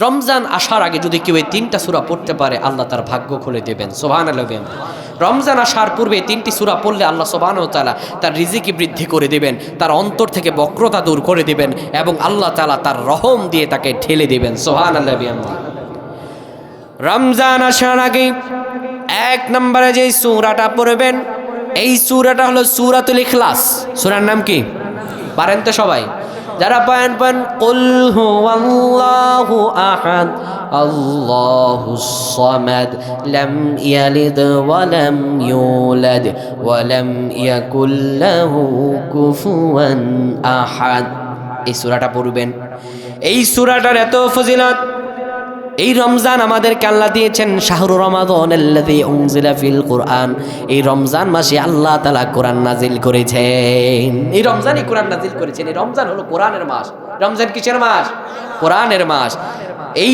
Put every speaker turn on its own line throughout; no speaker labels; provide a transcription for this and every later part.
রমজান আসার আগে যদি কেউ এই 3টা সূরা পড়তে পারে আল্লাহ তার ভাগ্য খুলে দেবেন। সুবহানাল্লাহ। রমজান আসার পূর্বে 3টি সূরা পড়লে আল্লাহ সুবহানাহু ওয়া তাআলা তার রিজিকি বৃদ্ধি করে দেবেন, তার অন্তর থেকে বক্রতা দূর করে দেবেন এবং আল্লাহ তাআলা তার রহম দিয়ে তাকে ঠেলে দেবেন। সুবহানাল্লাহ। রমজান আসার আগে 1 নম্বরে যে সূরাটা পড়বেন এই সূরাটা হলো সূরাতুল ইখলাস। সূরার নাম কি পারেন তো সবাই? যারা পারেন কুল হুয়াল্লাহু আহাদ আল্লাহুস সামাদ লাম ইয়ালিদ ওয়া লাম ইউলাদ ওয়া লাম ইয়াকুল লাহু কুফুয়ান আহাদ। এই সূরাটা পড়বেন। এই সূরাটার এত ফজিলত। এই রমজান আমাদেরকে আল্লাহ দিয়েছেন শাহরু রমাদান আল্লাযী উনজিলা ফিল কুরআন। এই রমজান মাসে আল্লাহ তাআলা কোরআন নাজিল করেছেন। এই রমজানই কোরআন নাজিল করেছেন। এই রমজান হলো কোরআনের মাস। রমজান কিসের মাস? কোরআনের মাস। এই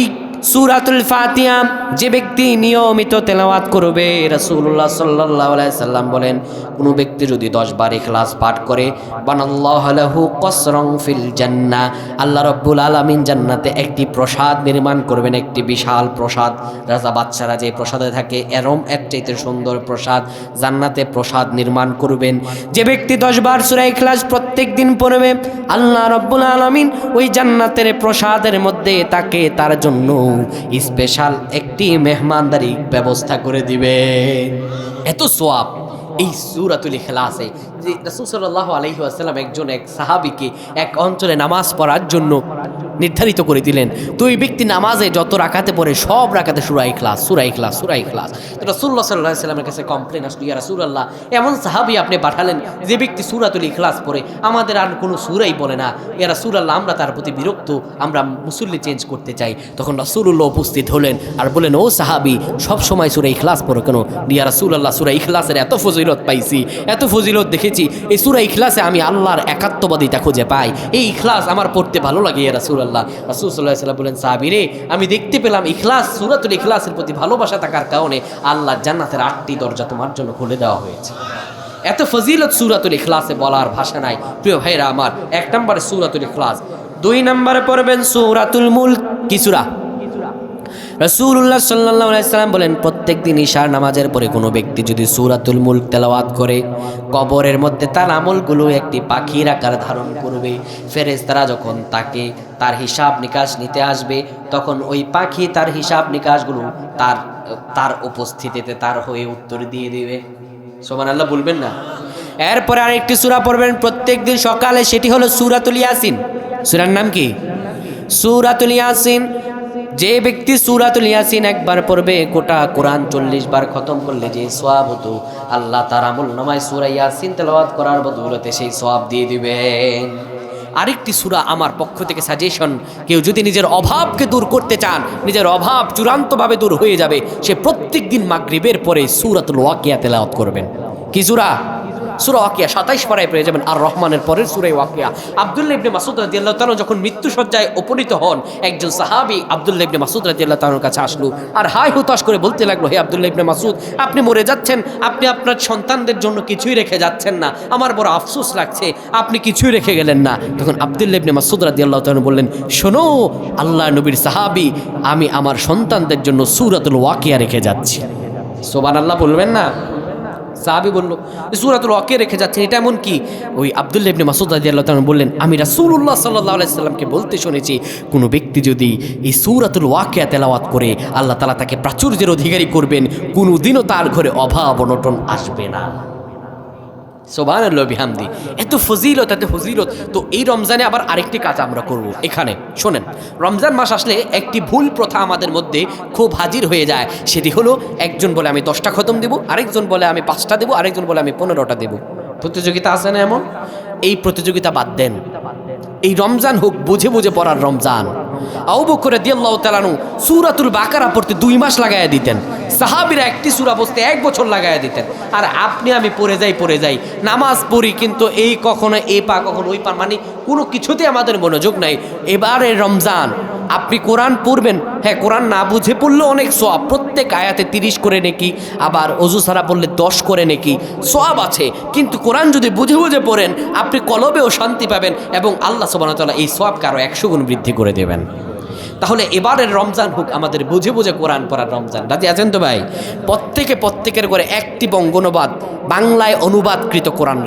সূরাতুল ফাতিহা যে ব্যক্তি নিয়মিত তেলাওয়াত করবে, রাসূলুল্লাহ সাল্লাল্লাহু আলাইহি সাল্লাম বলেন কোন ব্যক্তি যদি 10 বার ইখলাস পাঠ করে বানাল্লাহু লাহু কসরন ফিল জান্নাহ, আল্লাহ রাব্বুল আলামিন জান্নাতে একটি প্রসাদ নির্মাণ করবেন, একটি বিশাল প্রসাদ। রাজা বাদশারা যে প্রসাদে থাকে এরম এর চাইতে সুন্দর প্রসাদ জান্নাতে প্রসাদ নির্মাণ করবেন। যে ব্যক্তি 10 বার সূরা ইখলাস প্রত্যেকদিন পড়বে আল্লাহ রাব্বুল আলামিন ওই জান্নাতের প্রসাদের মধ্যে তাকে তার জন্য স্পেশাল একটি মেহমানদারি ব্যবস্থা করে দিবে। এত সওয়াব এই সূরাতুল ইখলাসে। যে রাসূল সাল্লাল্লাহু আলাইহি ওয়াসাল্লাম এক সাহাবীকে এক অঞ্চলে নামাজ পড়ার জন্য নির্ধারিত করে দিলেন। তো ওই ব্যক্তি নামাজে যত রাকাতে পড়ে সব রাকাতে সূরা ইখলাস সূরা ইখলাস সূরা ইখলাস। তো রাসূলুল্লাহ সাল্লাল্লাহু আলাইহি ওয়াসাল্লামের কাছে কমপ্লেইন আসলো, ইয়া রাসূলুল্লাহ এমন সাহাবী আপনি পাঠালেন যে ব্যক্তি সূরাতুল ইখলাস পড়ে, আমাদের আর কোনো সূরাই বলে না। ইয়া রাসূলুল্লাহ আমরা তার প্রতি বিরক্ত, আমরা মুসল্লি চেঞ্জ করতে চাই। তখন রাসূলুল্লাহ উপস্থিত হলেন আর বলেন, ও সাহাবী সব সময় সূরা ইখলাস পড়ো কেন? ইয়া রাসূলুল্লাহ সূরা ইখলাসের এত ফজিলত পাইছি, এত ফজিলত দেখেছি, এই সূরা ইখলাসে আমি আল্লাহর একাত্মবাদিতা খুঁজে পাই। এই ইখলাস আমার পড়তে ভালো লাগে। ইয়া রাসূলুল্লাহ। রাসূল সাল্লাল্লাহু আলাইহি ওয়াসাল্লাম বলেন, সাহাবী রে আমি দেখতে পেলাম ইখলাস সূরাতুল ইখলাসের প্রতি ভালোবাসা থাকার কারণে আল্লাহ জান্নাতের 8টি দরজা তোমার জন্য খুলে দেওয়া হয়েছে। এত ফজিলত সূরাতুল ইখলাসে বলার ভাষা নাই। প্রিয় ভাইরা আমার, 1 নম্বরে সূরাতুল ইখলাস। 2 নম্বরে পড়বেন সূরাতুল মুলক। কি সূরা? রাসূলুল্লাহ সাল্লাল্লাহু আলাইহি সাল্লাম বলেন প্রত্যেকদিন ইশার নামাজের পরে কোনো ব্যক্তি যদি সূরাতুল মুলক তেলাওয়াত করে কবরের মধ্যে তার আমলগুলো একটি পাখির আকার ধারণ করবে। ফেরেশতারা যখন তাকে তার হিসাব নিকাশ নিতে আসবে তখন ওই পাখি তার হিসাব নিকাশগুলো তার উপস্থিতিতে তার হয়ে উত্তর দিয়ে দেবে। সুবহানাল্লাহ বলবেন না? এরপরে আরেকটি সূরা পড়বেন প্রত্যেকদিন সকালে, সেটি হলো সূরাতুল ইয়াসিন। সূরার নাম কি? সূরাতুল ইয়াসিন। যে ব্যক্তি সূরাতুল ইয়াসিন একবার পড়বে গোটা কোরআন 40 বার খতম করলে যে সওয়াব হতো আল্লাহ তার আমলনামায় সূরা ইয়াসিন তেলাওয়াত করার বদৌলতে সেই সওয়াব দিয়ে দিবেন। আরেকটি সূরা আমার পক্ষ থেকে সাজেশন, কেউ যদি নিজের অভাবকে দূর করতে চান, নিজের অভাব চূড়ান্তভাবে দূর হয়ে যাবে, সে প্রত্যেকদিন মাগরিবের পরে সূরাতুল ওয়াকিয়া তেলাওয়াত করবেন। কি সূরা? সূরা ওয়াকিয়া 27 পারায় পেয়ে যাবেন। আর রহমানের পরের সূরা ওয়াকিয়া। আব্দুল্লাহ ইবনে মাসউদ রাদিয়াল্লাহু তাআলা যখন মৃত্যুশয্যায় উপনীত হন, একজন সাহাবী আব্দুল্লাহ ইবনে মাসউদ রাদিয়াল্লাহু তাআলার কাছে আসলো আর হায় হুতাশ করে বলতে লাগলো, হে আব্দুল্লাহ ইবনে মাসউদ, আপনি মরে যাচ্ছেন, আপনি আপনার সন্তানদের জন্য কিছুই রেখে যাচ্ছেন না, আমার বড় আফসোস লাগছে, আপনি কিছুই রেখে গেলেন না। তখন আব্দুল্লাহ ইবনে মাসউদ রাদিয়াল্লাহু তাআলা বললেন, শোনো আল্লাহ নবীর সাহাবী, আমি আমার সন্তানদের জন্য সূরাতুল ওয়াকিয়া রেখে যাচ্ছি। সুবহানাল্লাহ বলবেন না? সাহাবী বলল, সূরাতুল ওয়াকিয়া রেখে যাচ্ছেন, এটা এমন কি? ওই আব্দুল্লাহ ইবনে মাসউদ রাদিয়াল্লাহু তাআলা বললেন, আমি রাসূলুল্লাহ সাল্লাল্লাহু আলাইহি সাল্লামকে বলতে শুনেছি কোনো ব্যক্তি যদি এই সূরাতুল ওয়াকিয়া তেলাওয়াত করে আল্লাহ তাআলা তাকে প্রাচুর্যের অধিকারী করবেন, কোনোদিনও তার ঘরে অভাব অনটন আসবে না। সুবহানাল্লাহ বিহামদি। এত ফজিলত, এত ফজিলত। তো এই রমজানে আবার আরেকটি কাজ আমরা করব। এখানে শোনেন, রমজান মাস আসলে একটি ভুল প্রথা আমাদের মধ্যে খুব হাজির হয়ে যায়। সেটি হলো একজন বলে আমি 10টা খতম দেব, আরেকজন বলে আমি 5টা দেব, আরেকজন বলে আমি 15টা দেব। প্রতিযোগিতা আছে না এমন? এই প্রতিযোগিতা বাদ দেন। এই রমজান হোক বুঝে বুঝে পড়ার রমজান। আবু বকর রাদিয়াল্লাহু তাআলা সূরাতুল বাকারা পড়তে 2 মাস লাগায়া দিতেন, সাহাবীরা একটি সূরা বুঝতে 1 বছর লাগায়া দিতেন। আর আপনি আমি পড়ে যাই নামাজ পড়ি, কিন্তু এই কখনো এই পা কখনো ওই পা, মানে কোনো কিছুতে আমাদের মনোযোগ নাই। এবারে রমজান আপনি কোরআন পড়বেন, হ্যাঁ কোরআন না বুঝে পড়লেও অনেক সওয়াব, প্রত্যেক আয়াতে 30 করে নেকি, আবার ওযু ছাড়া পড়লে 10 করে নেকি সওয়াব আছে। কিন্তু কোরআন যদি বুঝে বুঝে পড়েন আপনি কলবেও শান্তি পাবেন এবং আল্লাহ সুবহানাহু ওয়া তাআলা এই সওয়াবকে আরো 100 গুণ বৃদ্ধি করে দেবেন। তাহলে এবারের রমজান হোক আমাদের বুঝে বুঝে কোরআন পড়ার রমজান। রাজি আছেন তো ভাই? প্রত্যেকের করে একটি বঙ্গানুবাদ বাংলায় অনুবাদকৃত কোরআন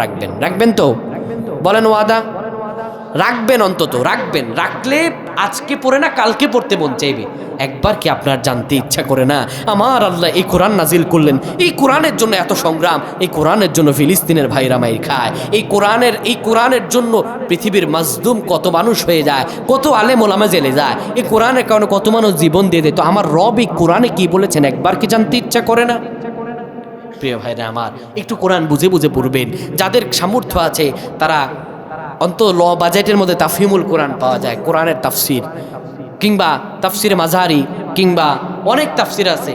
রাখবেন তো? বলেন ওয়াদা রাখবেন, অন্তত রাখবেন। রাখলে আজকে পড়ে না কালকে পড়তে মন চাইবে। একবার কি আপনার জানতে ইচ্ছা করে না আমার আল্লাহ এই কোরআন নাজিল করলেন, এই কোরআনের জন্য এত সংগ্রাম, এই কোরআনের জন্য ফিলিস্তিনের ভাইরা মাইর খায়, এই কোরআনের জন্য পৃথিবীর মাজলুম কত মানুষ হয়ে যায়, কত আলেম ওলামা জেলে যায়, এই কোরআনের কারণে কত মানুষ জীবন দিয়ে দেয়। তো আমার রব এই কোরআনে কি বলেছেন একবার কি জানতে ইচ্ছা করে না? প্রিয় ভাইরা আমার, একটু কোরআন বুঝে বুঝে পড়বেন। যাদের সামর্থ্য আছে তারা অন্তত ল বাজেটের মধ্যে তাফহিমুল কোরআন পাওয়া যায়, কোরআনের তাফসির, কিংবা তাফসিরে মাঝারি, কিংবা অনেক তাফসির আছে।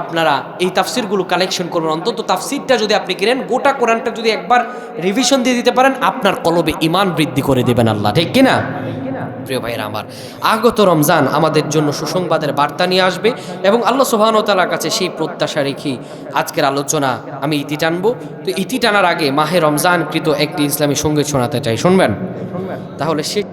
আপনারা এই তাফসিরগুলো কালেকশন করবেন। অন্তত তাফসিরটা যদি আপনি কিনেন, গোটা কোরআনটা যদি একবার রিভিশন দিয়ে দিতে পারেন, আপনার কলবে ঈমান বৃদ্ধি করে দেবেন আল্লাহ, ঠিক কিনা? প্রিয় ভাইরা আমার, আগত রমজান আমাদের জন্য সুসংবাদের বার্তা নিয়ে আসবে এবং আল্লাহ সুবহানাহু ওয়া তাআলার কাছে সেই প্রত্যাশা রেখে আজকের আলোচনা আমি ইতি টানবো। তো ইতি টানার আগে মাহে রমজান কৃত একটি ইসলামী সঙ্গীত শোনাতে চাই, শুনবেন? তাহলে সে